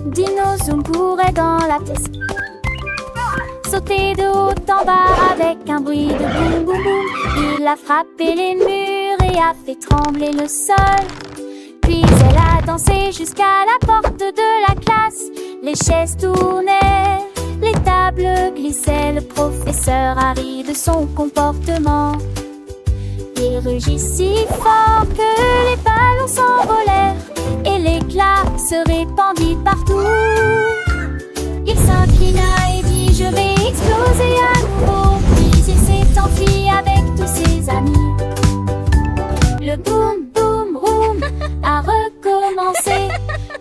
Dinozoom courait dans la pièce, sautait de haut en bas avec un bruit de boum boum boum. Il a frappé les murs et a fait trembler le sol. Puis elle a dansé jusqu'à la porte de la classe. Les chaises tournaient, les tables glissaient. Le professeur a ri de son comportement. Il rugit si fort que les ballons s'envolèrent et l'éclat se répandit partout. Il s'inclina et dit: je vais exploser à nouveau. Puis il s'est enfui avec tous ses amis. Le boum boum boum a recommencé.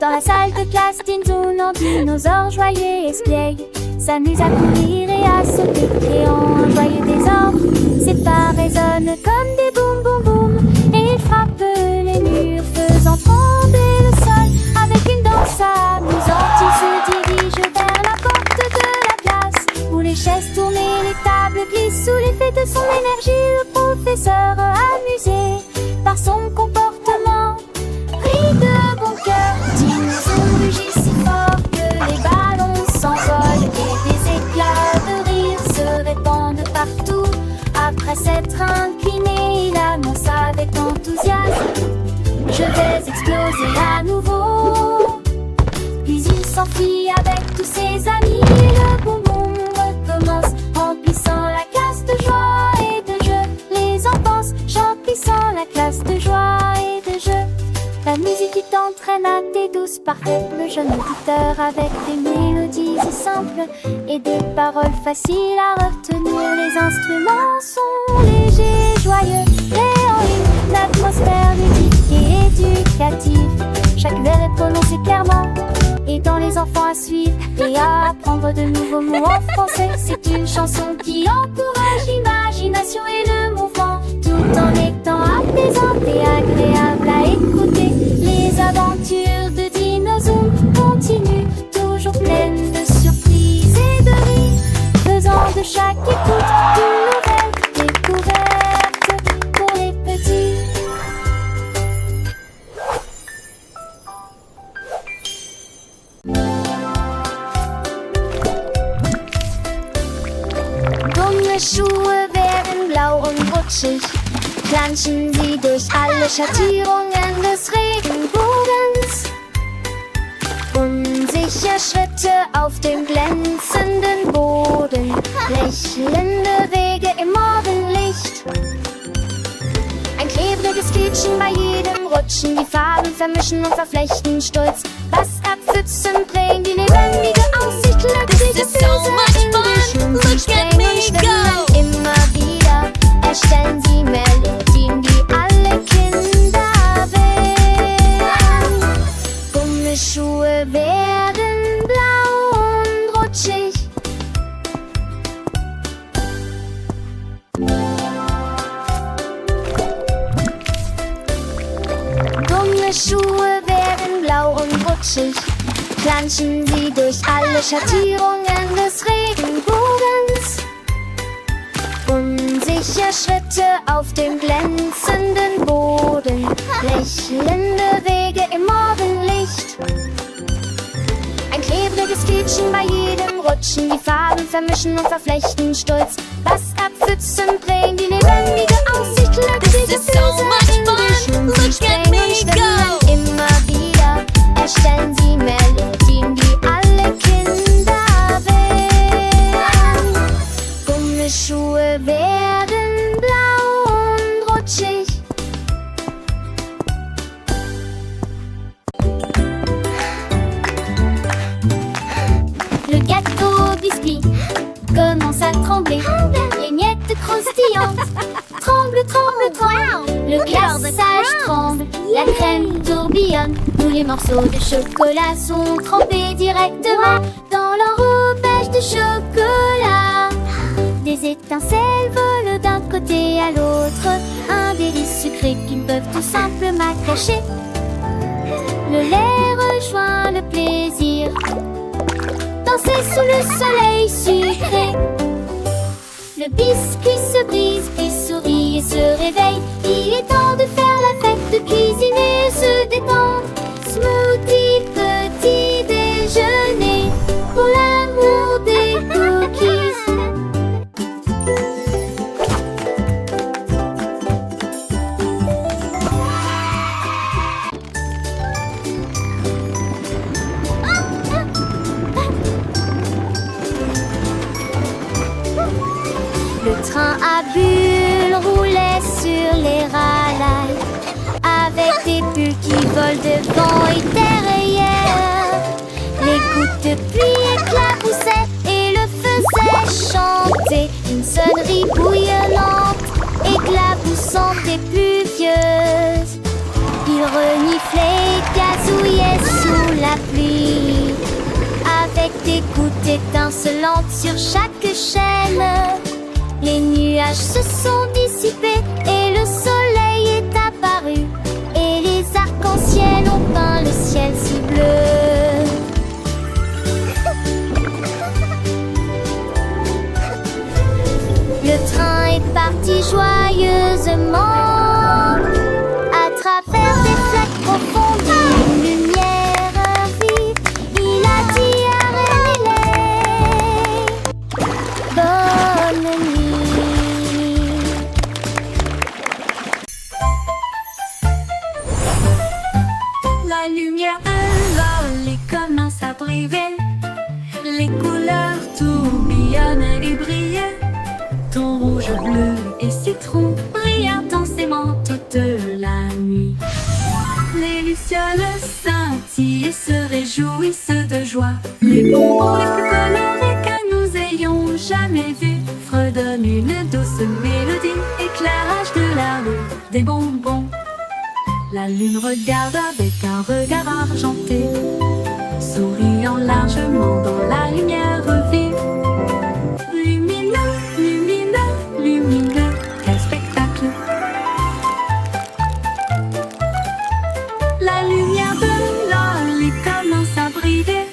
Dans la salle de classe, Tintoun en dinosaure joyeux et espiègle s'amuse à courir et à sauter, créant un joyeux désordre. Ses pas résonnent comme des boum boum boum et il frappe les murs, faisant trembler le sol. Avec une danse amusante, il se dirige vers la porte de la classe où les chaises tournent et les tables glissent. Sous l'effet de son énergie, le professeur, amusé par son comportement, pris de bon cœur. Dinozoom rugit si fort que les ballons s'envolent et des éclats de rire se répandent partout. Après s'être incliné, il annonce avec enthousiasme: je vais exploser à nouveau. Puis il s'enfuit avec tous ses amis. Le boum boum recommence, remplissant la classe de joie et de jeu. Les enfants remplissant la classe de joie et de jeu. La musique qui t'entraîne à tes douces parfaite. Le jeune auditeur avec des mélodies si simples et des paroles faciles à retenir. Les instruments sont légers et joyeux, créant une atmosphère ludique et éducative. Chaque vers est prononcé clairement, aidant les enfants à suivre et à apprendre de nouveaux mots en français. C'est une chanson qui encourage l'imagination et le mouvement, tout en étant apaisante et agréable à écouter. Les aventures de Dinozoom continuent, toujours pleines de surprises et de rires, faisant de chaque écoute une nouvelle découverte pour les petits. Dumme Schuhe wären blau und rutschig, planschen sie durch alle Schattierungen des Regenbogens. Unsicher Schritte auf dem glänzenden Boden, lächelnde Wege im Morgenlicht. Ein klebriges Quietschen bei jedem Rutschen, die Farben vermischen und verflechten Stolz. Was abpfützen bringen die lebendige Aussicht, glückliche Füße in die Schuhe springen. Immer wieder erstellen sie Melodien, die alle Kinder wählen. Gummisschuhe werden blau und rutschig. Gummisschuhe werden blau und rutschig, planschen sie durch alle Schattierungen des Regenbogens. Unsicher Schritte auf dem glänzenden Boden, lächelnde Wege im Morgenlicht. Ein klebriges Quietschen bei jedem Rutschen, die Farben vermischen und verflechten Stolz. Was abpfützen bringen die lebendige Aussicht, glückliche Füße in die Schuhe springen, schwimmen. Immer wieder erstellen sie Melodien, die alle Kinder wählen. Gummisschuhe werden blau und rutschig. Le gâteau biscuit commence à trembler. Les miettes croustillantes tremblent, tremblent, tremblent. Le glaçage tremble, la crème tourbillonne. Tous les morceaux de chocolat sont trempés directement dans l'enrobage de chocolat. Des étincelles volent d'un côté à l'autre, un délice sucré qu'ils peuvent tout simplement cacher. Le lait rejoint le plaisir, danser sous le soleil sucré. Le biscuit se brise, puis sourit et se réveille. Il est temps de faire la fête, de cuisiner et se détendre. Smoothie, petit déjeuner. train à bulles roulait sur les rails, avec des bulles qui volent devant et derrière. Les gouttes de pluie éclaboussaient et le faisaient chanter. Une sonnerie bouillonnante, éclaboussante et pluvieuse. Il reniflait et gazouillait sous la pluie, avec des gouttes étincelantes sur chaque chaîne. Les nuages se sont dissipés et le soleil est apparu, et les arcs-en-ciel ont peint le ciel si bleu. Le train est parti joyeusement à travers des flaques profondes d'une lumière vive. Il a dit à René bonne nuit. La lumière de l'Olly commence à briller. Les couleurs tourbillonnent et brillent. Ton rouge, bleu et citron brillent intensément toute la nuit. Les lucioles scintillent et se réjouissent de joie. Les bonbons les plus colorés que nous ayons jamais vus fredonnent une douce mélodie. Éclairage de la rue, des bonbons. La lune regarde avec un regard argenté, souriant largement dans la lumière vive. Lumineux, lumineux, lumineux, quel spectacle! La lumière de l'Olly commence à briller.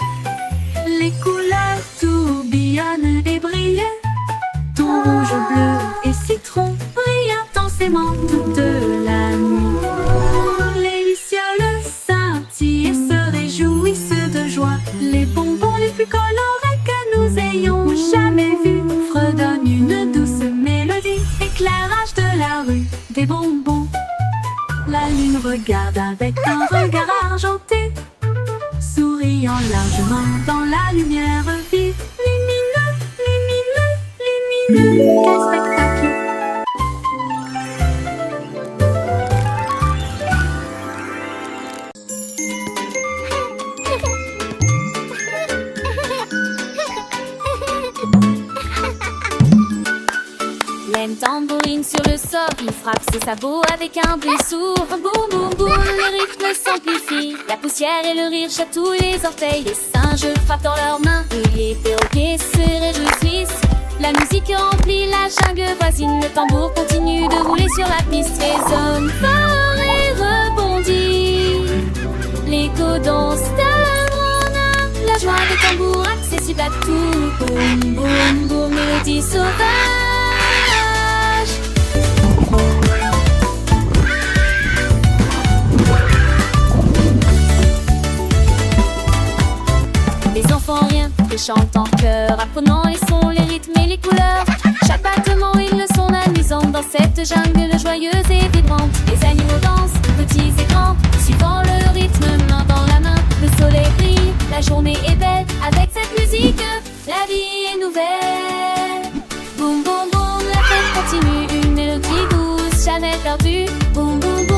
Les couleurs tourbillonnent et brillent. Ton rouge, bleu et citron brillent intensément toute la nuit. Les lucioles scintillent et se réjouissent de joie. Les bonbons les plus colorés que nous ayons jamais vus fredonnent une douce mélodie. Éclairage de la rue, des bonbons. La lune regarde avec un regard argenté, souriant largement dans la lumière vive. Lumineux, lumineux, lumineux, quel spectacle! L'aime tambourine sur le sort, il frappe ses sabots avec un bruit sourd. Boum boum boum, le rythme s'amplifie. La poussière et le rire chatouillent les orteils. Les singes frappent dans leurs mains et les perroquets se réjouissent. La musique remplit la jungle voisine. Le tambour continue de rouler sur la piste. Résonne fort et rebondit. L'écho danse d'un la joie des tambours accessible à tout. Boum boum boum, mélodie sauvage. Les enfants rien que chantent en chœur, apprenant les sons, les rythmes et les couleurs. Chaque battement est une leçon amusante dans cette jungle joyeuse et vibrante. Les animaux dansent, petits et grands, suivant le rythme, main dans la main. Le soleil brille, la journée est belle. Avec cette musique, la vie est nouvelle. Boum boum boum, la fête continue, une mélodie douce, jamais perdue. Boum boum boum.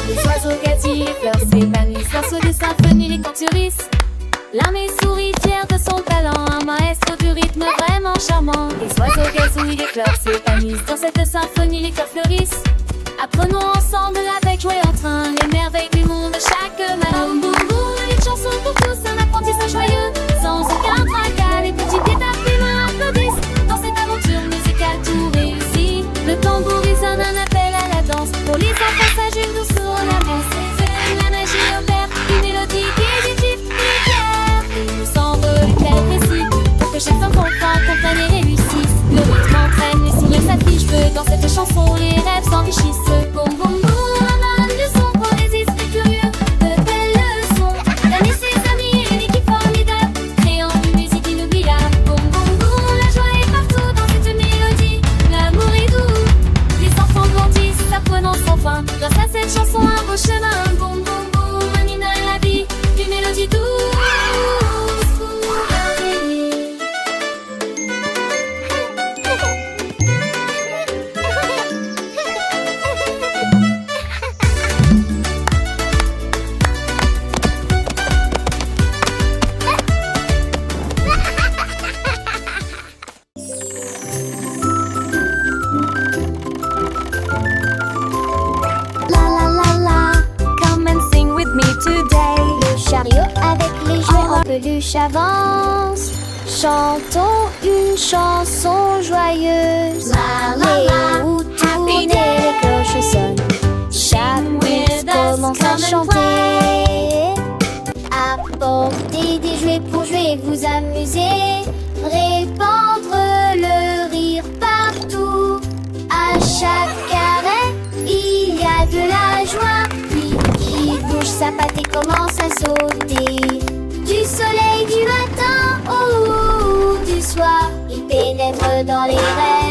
Les oiseaux gazillent, les fleurs s'épanouissent, morceaux de symphonie, les canturissent. L'armée sourit fière de son talent, un maestro du rythme vraiment charmant. Les oiseaux gazouillent, les fleurs s'épanouissent, dans cette symphonie les cœurs fleurissent. Apprenons ensemble avec joie et entrain les merveilles du monde chaque matin. Boum boum boum, une chanson pour tous, un apprentissage joyeux, sans aucun tracas. Les petites étapes humains applaudissent, dans cette aventure musicale tout réussit. Le tambour résonne un appel à la danse, pour les enfants sages une douce ambiance. La magie opère, une mélodie qui est vive et claire. Et nous s'envole clair précis, pour que chaque enfant comprenne et réussisse. Le rythme entraîne, les sourires s'affichent, dans cette chanson les rêves s'enrichissent. Boum boum peluche avance. Chantons une chanson joyeuse. Et où tourner les cloches sonnent. Chaque goutte commence à chanter. Apportez des jouets pour jouer, vous amuser. Répandre le rire partout. À chaque arrêt, il y a de la joie. Puis qui bouge sa patte et commence à sauter. Du soleil du matin ou du soir, il pénètre dans les rêves.